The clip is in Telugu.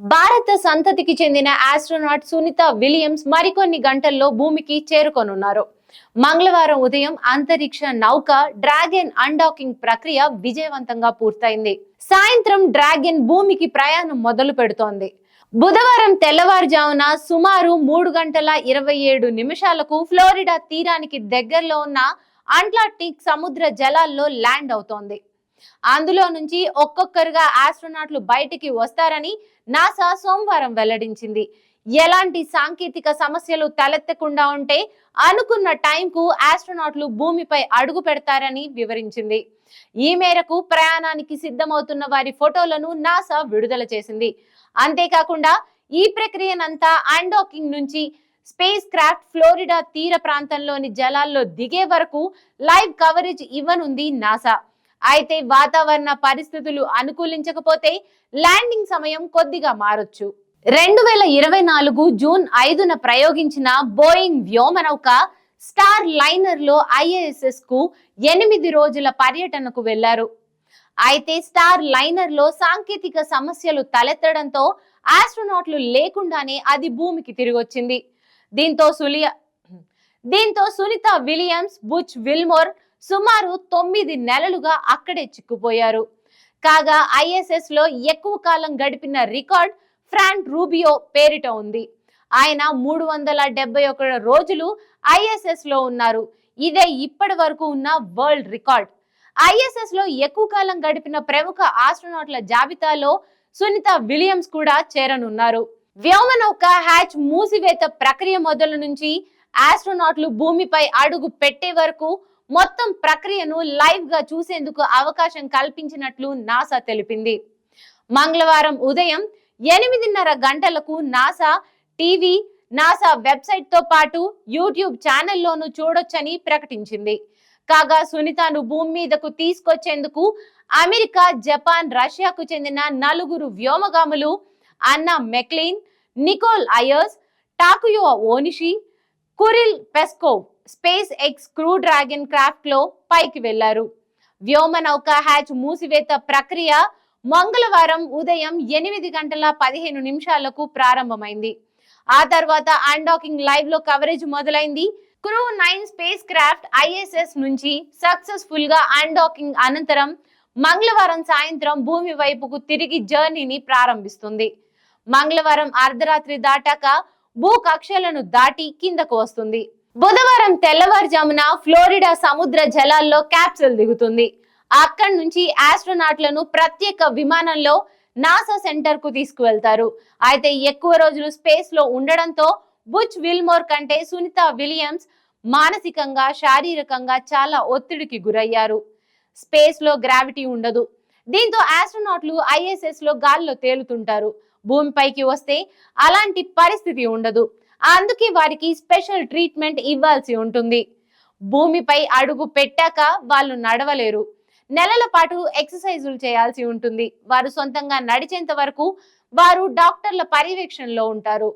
భారత సంతతికి చెందిన ఆస్ట్రోనాట్ సునీత విలియమ్స్ మరికొన్ని గంటల్లో భూమికి చేరుకోనున్నారు. మంగళవారం ఉదయం అంతరిక్ష నౌక డ్రాగన్ అన్డాకింగ్ ప్రక్రియ విజయవంతంగా పూర్తయింది. సాయంత్రం డ్రాగన్ భూమికి ప్రయాణం మొదలు పెడుతోంది. బుధవారం తెల్లవారుజామున సుమారు 3:27 ఫ్లోరిడా తీరానికి దగ్గరలో ఉన్న అట్లాంటిక్ సముద్ర జలాల్లో ల్యాండ్ అవుతోంది. అందులో నుంచి ఒక్కొక్కరుగా ఆస్ట్రోనాట్లు బయటికి వస్తారని నాసా సోమవారం వెల్లడించింది. ఎలాంటి సాంకేతిక సమస్యలు తలెత్తకుండా ఉంటే అనుకున్న టైంకు ఆస్ట్రోనాట్లు భూమిపై అడుగు పెడతారని వివరించింది. ఈ మేరకు ప్రయాణానికి సిద్ధమవుతున్న వారి ఫోటోలను నాసా విడుదల చేసింది. అంతేకాకుండా ఈ ప్రక్రియనంతా అన్డాకింగ్ నుంచి స్పేస్ క్రాఫ్ట్ ఫ్లోరిడా తీర ప్రాంతంలోని జలాల్లో దిగే వరకు లైవ్ కవరేజ్ ఇవ్వనుంది నాసా. అయితే వాతావరణ పరిస్థితులు అనుకూలించకపోతే ల్యాండింగ్ సమయం కొద్దిగా మారొచ్చు. 2024 జూన్ 5న ప్రయోగించిన బోయింగ్ వ్యోమనౌక స్టార్ లైనర్ లో ISS కు 8 రోజుల పర్యటనకు వెళ్లారు. అయితే స్టార్ లైనర్ లో సాంకేతిక సమస్యలు తలెత్తడంతో ఆస్ట్రోనాట్లు లేకుండానే అది భూమికి తిరిగొచ్చింది. దీంతో సునీత విలియమ్స్, బుచ్ విల్మోర్ సుమారు 9 నెలలుగా అక్కడే చిక్కుపోయారు. కాగా ISS లో ఎక్కువ కాలం గడిపిన రికార్డ్ ఫ్రాంక్ రూబియో పేరిట ఉంది. ఆయన 371 రోజులు ISS లో ఉన్నారు. ఇదే ఇప్పటి వరకు ఉన్న వరల్డ్ రికార్డ్. ISS లో ఎక్కువ కాలం గడిపిన ప్రముఖ ఆస్ట్రోనాట్ల జాబితాలో సునీత విలియమ్స్ కూడా చేరనున్నారు. వ్యోమనౌక హ్యాచ్ మూసివేత ప్రక్రియ మొదలు నుంచి ఆస్ట్రోనాట్లు భూమిపై అడుగు పెట్టే వరకు మొత్తం ప్రక్రియను లైవ్ గా చూసేందుకు అవకాశం కల్పించినట్లు నాసా తెలిపింది. మంగళవారం ఉదయం 8:30 గంటలకు నాసా టీవీ, నాసా వెబ్సైట్ తో పాటు యూట్యూబ్ ఛానల్లోనూ చూడొచ్చని ప్రకటించింది. కాగా సునీతను భూమి మీదకు తీసుకొచ్చేందుకు అమెరికా, జపాన్, రష్యాకు చెందిన 4 వ్యోమగాములు Anne McClain, Nichole Ayers, Takuya Onishi, Kirill Peskov SpaceX Crew Dragon craft లో పైకి వెళ్లారు. వ్యోమనౌక హ్యాచ్ మూసివేత ప్రక్రియ మంగళవారం ఉదయం 8:15 ప్రారంభమైంది. ఆ తర్వాత అన్డాకింగ్ లైవ్ లో కవరేజ్ మొదలైంది. క్రూ 9 స్పేస్ క్రాఫ్ట్ ISS నుంచి సక్సెస్ఫుల్ గా అన్డాకింగ్ అనంతరం మంగళవారం సాయంత్రం భూమి వైపుకు తిరిగి జర్నీని ప్రారంభిస్తుంది. మంగళవారం అర్ధరాత్రి దాటాక భూ కక్షలను దాటి కిందకు వస్తుంది. బుధవారం తెల్లవారుజామున ఫ్లోరిడా సముద్ర జలాల్లో క్యాప్సూల్ దిగుతుంది. అక్కడి నుంచి ఆస్ట్రోనాట్లను ప్రత్యేక విమానంలో నాసా సెంటర్ కు తీసుకువెళ్తారు. అయితే ఎక్కువ రోజులు స్పేస్ లో ఉండడంతో బుచ్ విల్మోర్ కంటే సునీత విలియమ్స్ మానసికంగా, శారీరకంగా చాలా ఒత్తిడికి గురయ్యారు. స్పేస్ లో గ్రావిటీ ఉండదు. దీంతో ఆస్ట్రోనాట్లు ISS లో గాల్లో తేలుతుంటారు. భూమిపైకి వస్తే అలాంటి పరిస్థితి ఉండదు. అందుకే వారికి స్పెషల్ ట్రీట్మెంట్ ఇవ్వాల్సి ఉంటుంది. భూమిపై అడుగు పెట్టాక వాళ్ళు నడవలేరు. నెలల పాటు ఎక్సర్సైజులు చేయాల్సి ఉంటుంది. వారు సొంతంగా నడిచేంత వరకు వారు డాక్టర్ల పర్యవేక్షణలో ఉంటారు.